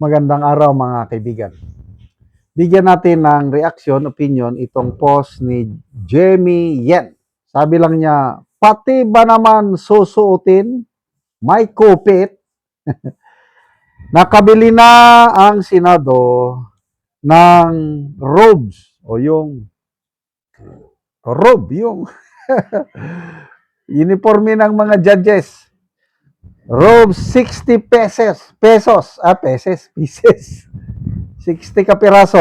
Magandang araw mga kaibigan. Bigyan natin ng reaction, opinion itong post ni Jamie Yen. Sabi lang niya, pati ba naman susuotin? May kupit. Nakabili na ang Senado ng robes o yung robe, yung uniforme ng mga judges. Robe 60 pesos, pieces. 60 kapiraso,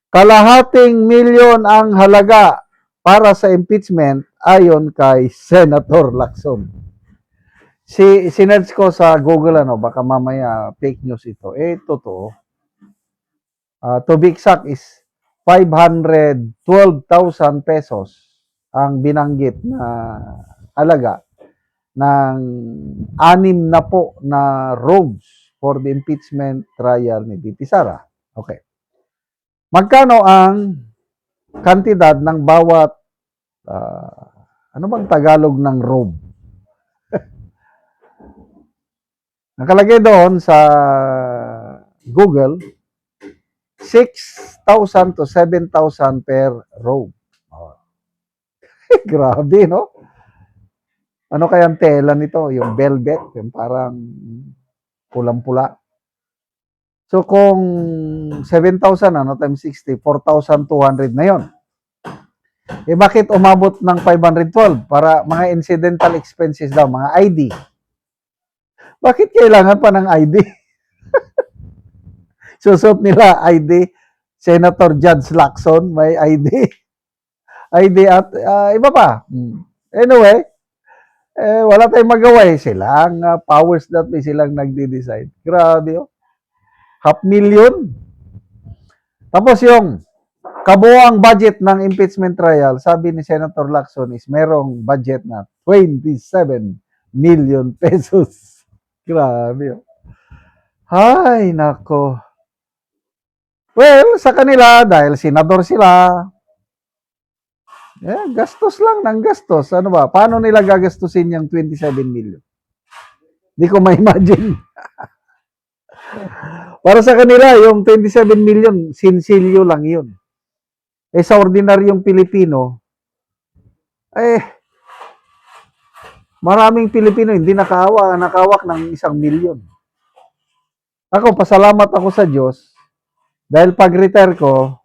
kalahating milyon ang halaga para sa impeachment ayon kay Senator Lacson. Sinerge ko sa Google, baka mamaya fake news ito. Totoo. To be exact is 512,000 pesos ang binanggit na halaga ng 6 na po na robes for the impeachment trial ni VP Sara. Okay. Magkano ang kantidad ng bawat ano bang Tagalog ng robe? Nakalagay doon sa Google 6,000 to 7,000 per robe. Oh. Grabe, no? Ano kayang tela nito? Yung velvet, yung parang pulang-pula. So kung 7,000 times 60, 4,200 na yon. Bakit umabot ng 512? Para mga incidental expenses daw, mga ID. Bakit kailangan pa ng ID? Susot nila ID. Senator Judge Lacson, may ID. ID at iba pa. Anyway, wala tayong magawa eh. Sila ang powers that be, silang nagde-decide. Grabe oh. 500,000. Tapos yung kabuoang budget ng impeachment trial, sabi ni Senator Lacson is merong budget na 27 million pesos. Grabe. Ay, nako. Well, sa kanila, dahil senador sila, gastos lang ng gastos. Ano ba? Paano nila gagastusin yung 27 million? Hindi ko ma-imagine. Para sa kanila, yung 27 million, sinsilyo lang yun. Sa ordinaryong Pilipino, maraming Pilipino hindi nakawak ng 1 milyon. Ako, pasalamat ako sa Diyos dahil pag-retire ko,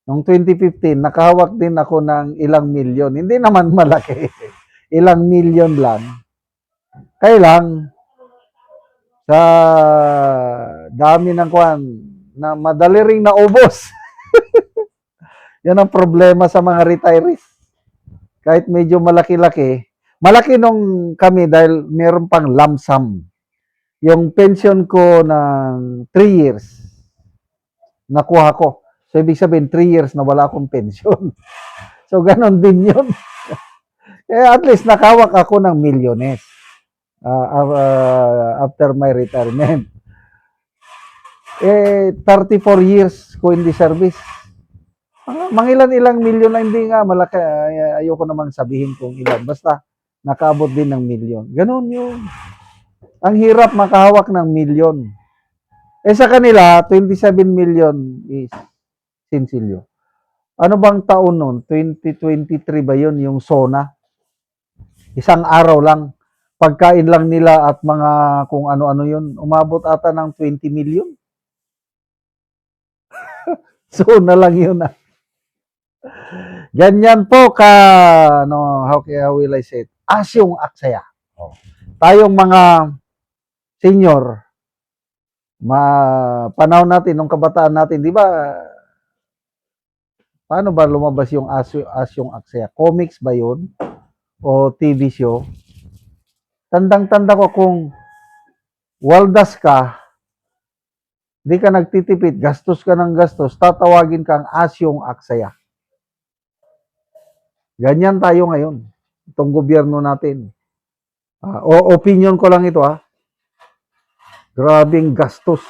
noong 2015, nakahawak din ako ng ilang milyon. Hindi naman malaki. Ilang milyon lang. Kaya lang, sa dami ng kwan, na madali ring naubos. Yan ang problema sa mga retirees. Kahit medyo malaki-laki, malaki nung kami dahil meron pang lump sum. Yung pension ko ng 3 years, nakuha ko. So, ibig sabihin, 3 years na wala akong pension. So, ganon din yun. At least, nakawak ako ng milyones after my retirement. 34 years ko in the service. Mangilan-ilang milyon na hindi nga malaki. Ayoko naman sabihin kung ilan. Basta, nakaabot din ng milyon. Ganon yun. Ang hirap makahawak ng milyon. Sa kanila, 27 million is sinsilyo. Ano bang taon nun? 2023 ba yun? Yung SONA? Isang araw lang. Pagkain lang nila at mga kung ano-ano yun. Umabot ata ng 20 million. SONA lang yun ah. Ganyan po how will I say it? Asyong aksaya. Tayong mga senior, panahon natin, nung kabataan natin, di ba, paano ba lumabas yung Asyong Aksaya? Comics ba yun? O TV show? Tandang-tanda ko kung waldas ka, di ka nagtitipid, gastos ka ng gastos, tatawagin kang Asyong Aksaya. Ganyan tayo ngayon. Itong gobyerno natin. Opinion ko lang ito Grabing gastos.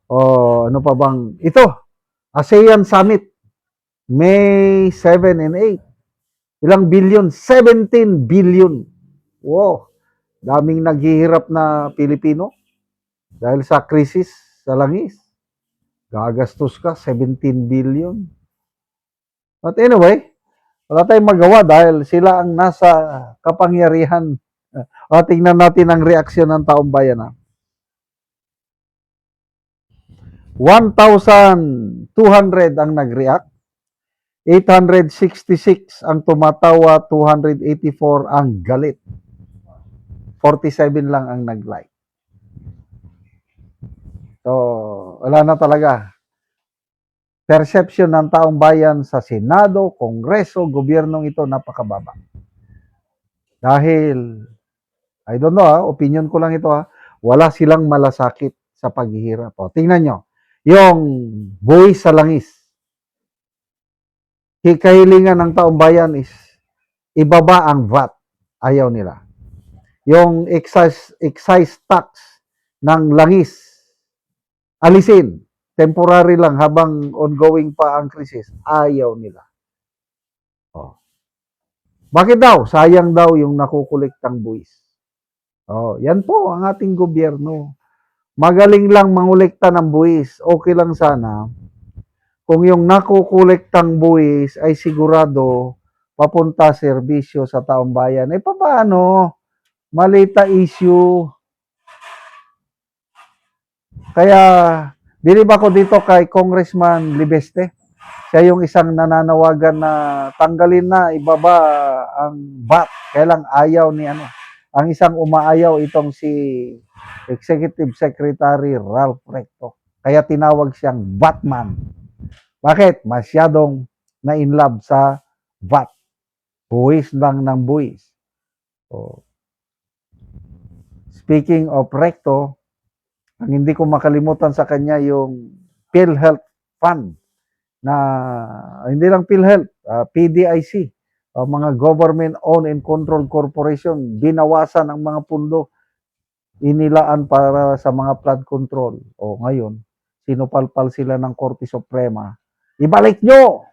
Ano pa bang? Ito, ASEAN Summit. May 7 and 8. Ilang billion? 17 billion. Wow. Daming naghihirap na Pilipino dahil sa krisis sa langis. Gagastos ka 17 billion. But anyway, wala tayong magawa dahil sila ang nasa kapangyarihan. Tingnan natin ang reaksyon ng taong bayan. 1,200 ang nag-react. 866 ang tumatawa, 284 ang galit. 47 lang ang nag-like. So, wala na talaga. Perception ng taong bayan sa Senado, Kongreso, gobyernong ito napakababa. Dahil, I don't know, opinion ko lang ito, wala silang malasakit sa paghihirap. Tingnan nyo, yung buwis sa langis. Kahilingan ng taong bayan is ibaba ang VAT. Ayaw nila. Yung excise tax ng langis, alisin. Temporary lang habang ongoing pa ang krisis. Ayaw nila. Bakit daw? Sayang daw yung nakukulektang buwis. Yan po ang ating gobyerno. Magaling lang mangolekta ng buwis. Okay lang sana kung yung nakukulektang buwis ay sigurado papunta serbisyo sa taong bayan. Paano? Malita issue. Kaya, bilib ako dito kay Congressman Libeste. Siya yung isang nananawagan na tanggalin na, ibaba ang VAT. Kailang ayaw ni ang isang umaayaw itong si Executive Secretary Ralph Recto. Kaya tinawag siyang Batman. Bakit? Masyadong na-inlove sa VAT. Buwis lang ng buwis. Speaking of Recto, ang hindi ko makalimutan sa kanya yung PhilHealth Fund na hindi lang PhilHealth, PDIC, mga government-owned and controlled corporation, binawasan ang mga pundo, inilaan para sa mga flood control. Ngayon, sinupalpal sila ng Korte Suprema. Ibalik nyo!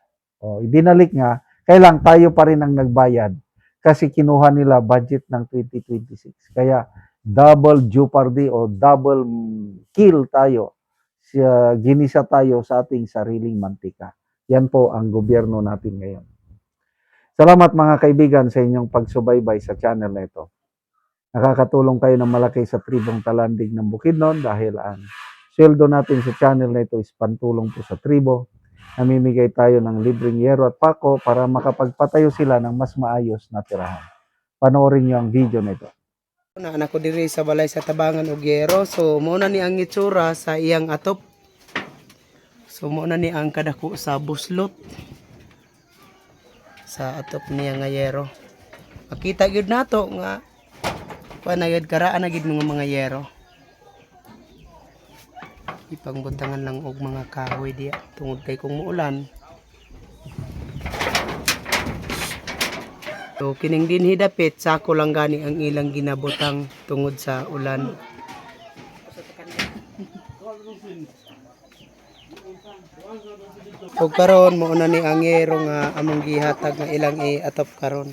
Ibinalik nga, kailang tayo pa rin ang nagbayad kasi kinuha nila budget ng 2026. Kaya, double jeopardy o double kill tayo. Ginisa tayo sa ating sariling mantika. Yan po ang gobyerno natin ngayon. Salamat mga kaibigan sa inyong pagsubaybay sa channel na ito. Nakakatulong kayo ng malaki sa tribong Talandig ng Bukidnon dahil ang sweldo natin sa channel na ito is pantulong po sa tribo. Namimigay tayo ng libreng yero at pako para makapagpatayo sila ng mas maayos na tirahan. Panoorin niyo ang video na ito. Anak ko diri sa balay sa Tabangan og yero. So muna ni ang itsura sa iyang atop. So muna ni ang kadako sa buslot sa atop niya nga yero. Makita gyud nato nga panagad karaan na gid mga yero. Ipangbutangan lang og mga kahoy diya tungod kay kung muulan. So kining dinhi dapit sako lang gani ang ilang ginabutang tungod sa ulan. Ug karon mo na ni ang yero nga among gihatag nga ilang atop karon.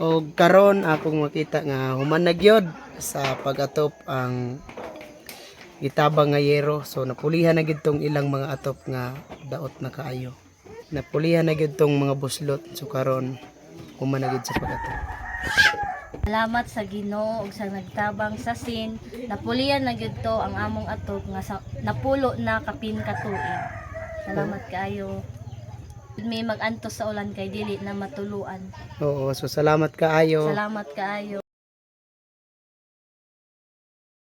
Og karon akong makita nga human na gyud sa pag-atop ang gitabang nga yero. So napulihan na gyud tong ilang mga atop nga daot na kaayo. Napulihan na gyud tong mga buslot. So karon human na gyud sa pag-atop. Salamat sa Ginoo ug sa nagtabang sa sin. Napulihan na gyud to ang among atop nga napulo na kapin ka tuig. Salamat kaayo. May mag-antos sa ulan kay dili na matuluan. Oo, so salamat kaayo. Salamat kaayo.